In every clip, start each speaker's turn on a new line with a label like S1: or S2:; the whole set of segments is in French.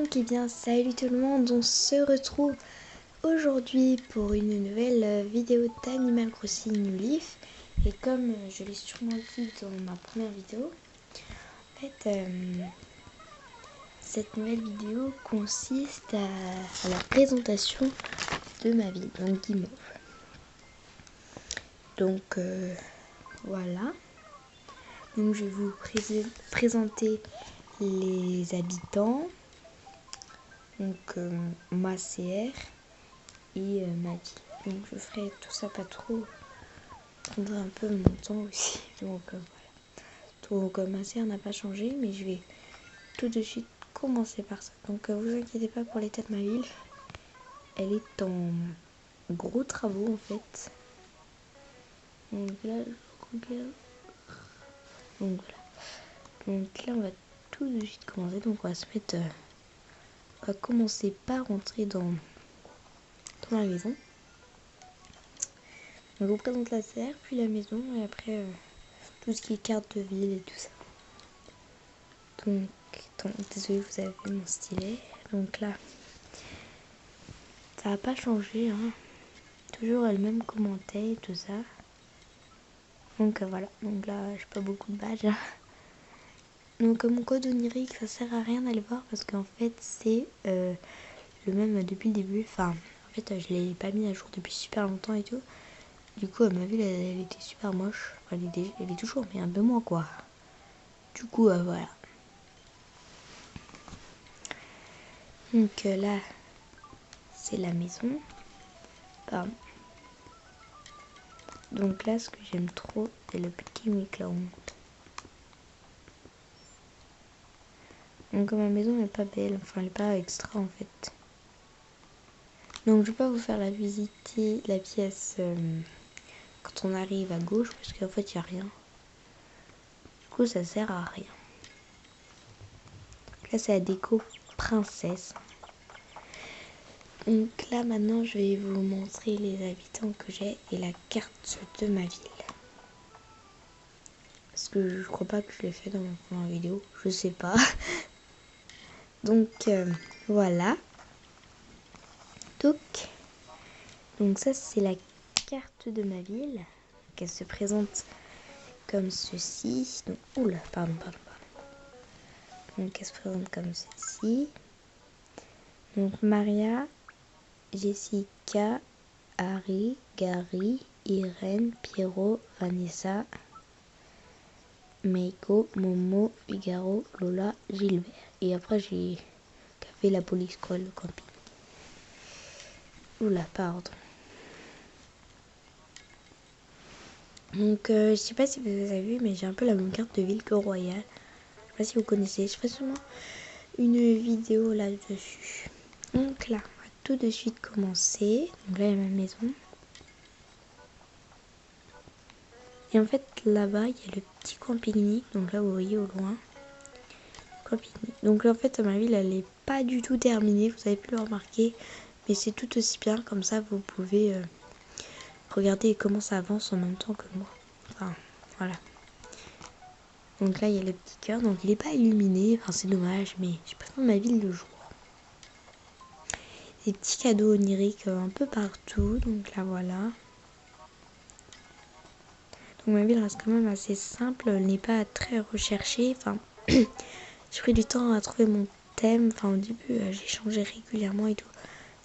S1: Donc bien salut tout le monde, on se retrouve aujourd'hui pour une nouvelle vidéo d'Animal Crossing New Leaf. Et comme je l'ai sûrement dit dans ma première vidéo, en fait cette nouvelle vidéo consiste à la présentation de ma ville, donc Guimauve. Donc voilà, donc je vais vous présenter les habitants. Donc ma CR et ma ville. Donc je ferai tout ça pas trop. Prendrai un peu mon temps aussi. Donc voilà. Donc ma CR n'a pas changé, mais je vais tout de suite commencer par ça. Donc vous inquiétez pas pour l'état de ma ville. Elle est en gros travaux en fait. Donc là je regarde. Donc voilà. Donc là on va tout de suite commencer. Donc on va se mettre. On va commencer par rentrer dans la maison. Donc, je vous présente la serre, puis la maison, et après tout ce qui est carte de ville et tout ça. Donc, désolé, vous avez vu mon stylet. Donc là, ça n'a pas changé, hein. Toujours le même commentaire et tout ça. Donc voilà, donc là, j'ai pas beaucoup de badges. Hein. Donc mon code onirique, ça sert à rien d'aller voir parce qu'en fait, c'est le même depuis le début. Enfin, en fait, je l'ai pas mis à jour depuis super longtemps et tout. Du coup, ma ville, elle était super moche. Enfin, elle est toujours, mais un peu moins, quoi. Du coup, voilà. Donc là, c'est la maison. Pardon. Donc là, ce que j'aime trop, c'est le petit micro-ondes. Donc ma maison n'est pas belle, enfin elle n'est pas extra en fait. Donc je vais pas vous faire visiter la pièce quand on arrive à gauche parce qu'en fait il n'y a rien. Du coup ça sert à rien. Là c'est la déco princesse. Donc là maintenant je vais vous montrer les habitants que j'ai et la carte de ma ville. Parce que je crois pas que je l'ai fait dans ma première vidéo, je sais pas. Donc voilà. Donc ça c'est la carte de ma ville. Elle se présente comme ceci. Donc, oula, pardon. Donc elle se présente comme ceci. Donc Maria, Jessica, Harry, Gary, Irène, Pierrot, Vanessa, Meiko, Momo, Figaro, Lola, Gilbert. Et après j'ai fait la police quoi, le camping. Oula, pardon. Donc je sais pas si vous avez vu, mais j'ai un peu la même carte de ville que Royal. Je sais pas si vous connaissez, je ferai sûrement une vidéo là-dessus. Donc là, on va tout de suite commencer. Donc là, il y a ma maison. Et en fait, là-bas, il y a le petit coin pique-nique. Donc là, vous voyez au loin. Coin pique-nique. Donc là, en fait, ma ville, elle n'est pas du tout terminée. Vous avez pu le remarquer. Mais c'est tout aussi bien. Comme ça, vous pouvez regarder comment ça avance en même temps que moi. Enfin, voilà. Donc là, il y a le petit cœur. Donc il n'est pas illuminé. Enfin, c'est dommage. Mais je préfère ma ville le jour. Des petits cadeaux oniriques un peu partout. Donc là, voilà. Donc ma ville reste quand même assez simple. Elle n'est pas très recherchée. Enfin, j'ai pris du temps à trouver mon thème. Enfin, au début, j'ai changé régulièrement et tout.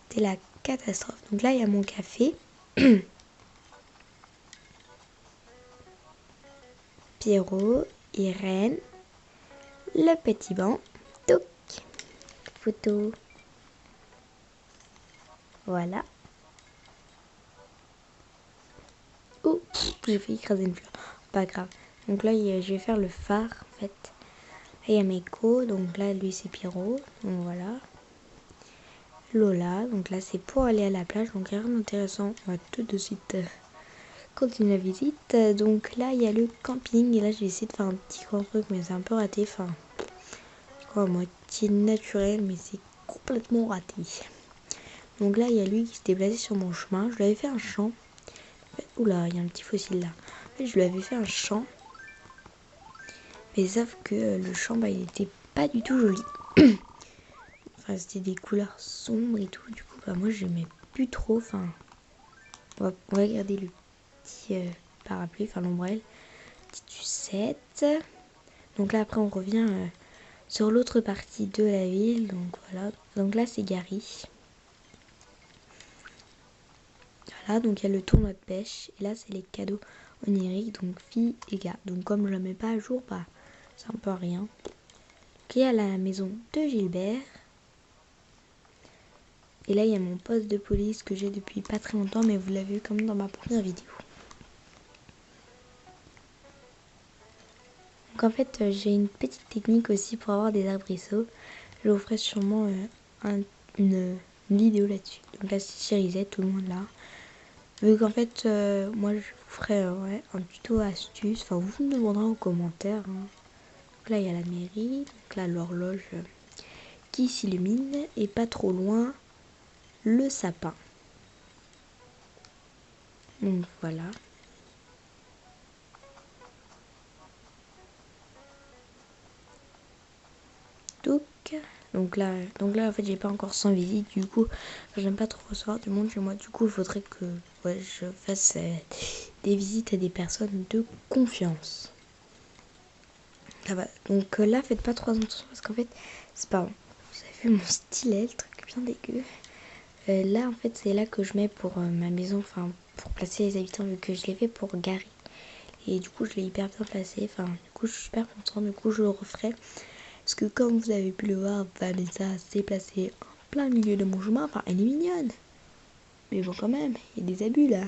S1: C'était la catastrophe. Donc là, il y a mon café. Pierrot, Irène, le petit banc. Touc. Photo. Voilà. Oh, j'ai fait écraser une fleur. Pas grave. Donc là, je vais faire le phare, en fait. Là, il y a Meiko. Donc là, lui, c'est Pierrot. Donc voilà. Lola. Donc là, c'est pour aller à la plage. Donc rien d'intéressant. On va tout de suite continuer la visite. Donc là, il y a le camping. Et là, je vais essayer de faire un petit grand truc. Mais c'est un peu raté. Enfin, je crois à moitié naturel. Mais c'est complètement raté. Donc là, il y a lui qui s'est déplacé sur mon chemin. Je lui avais fait un champ. Oula, il y a un petit fossile là. En fait, je lui avais fait un champ. Mais sauf que le champ, il était pas du tout joli. enfin c'était des couleurs sombres et tout. Du coup, bah moi j'aimais plus trop. Enfin, on va garder le petit parapluie, enfin l'ombrelle, petit sucette. Donc là après on revient sur l'autre partie de la ville. Donc voilà. Donc là c'est Gary. Voilà, donc il y a le tournoi de pêche. Et là c'est les cadeaux oniriques, donc filles et gars. Donc comme je la mets pas à jour, bah c'est un peu rien. Donc il y a la maison de Gilbert. Et là, il y a mon poste de police que j'ai depuis pas très longtemps, mais vous l'avez vu comme dans ma première vidéo. Donc en fait, j'ai une petite technique aussi pour avoir des arbrisseaux. Je vous ferai sûrement une vidéo là-dessus. Donc là, c'est Cherizette, tout le monde là. Vu qu'en fait, moi, je vous ferai ouais, un tuto astuce. Enfin, vous me demanderez en commentaire. Hein. Donc là, il y a la mairie. Donc là, l'horloge qui s'illumine. Et pas trop loin, le sapin. Donc voilà. Donc là en fait j'ai pas encore 100 visites, du coup j'aime pas trop recevoir du monde chez moi, du coup il faudrait que ouais, je fasse des visites à des personnes de confiance. Ça va. Donc là faites pas trop attention parce qu'en fait c'est pas bon. Vous avez vu mon stylet, le truc bien dégueu. Là en fait c'est là que je mets pour ma maison, enfin pour placer les habitants vu que je l'ai fait pour Gary. Et du coup je l'ai hyper bien placé, enfin du coup je suis super contente, du coup je le referai. Parce que comme vous avez pu le voir, Vanessa s'est placée en plein milieu de mon chemin. Enfin, elle est mignonne. Mais bon, quand même, il y a des abus là.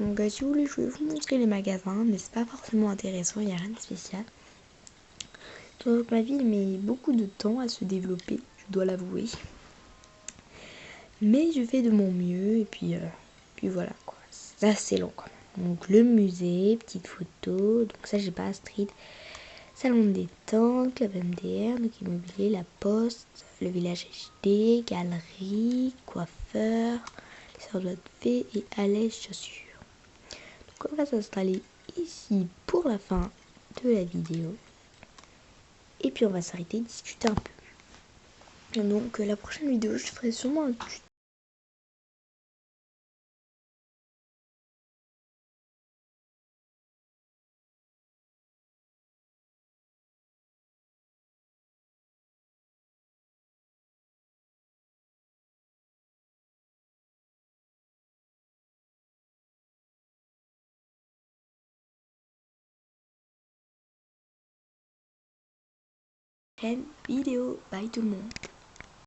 S1: Donc, si vous voulez, je vais vous montrer les magasins. Mais c'est pas forcément intéressant, il n'y a rien de spécial. Donc, ma ville met beaucoup de temps à se développer, je dois l'avouer. Mais je fais de mon mieux. Et puis voilà quoi. Ça, c'est long quand même. Donc, le musée, petite photo. Donc, ça, j'ai pas Astrid. Salon de détente, Club MDR, donc immobilier, la poste, le village HD, galerie, coiffeur, les sœurs de fée et allège chaussures. Donc on va s'installer ici pour la fin de la vidéo. Et puis on va s'arrêter, discuter un peu. Donc la prochaine vidéo, je ferai sûrement un tuto. Vidéo. Bye tout le monde.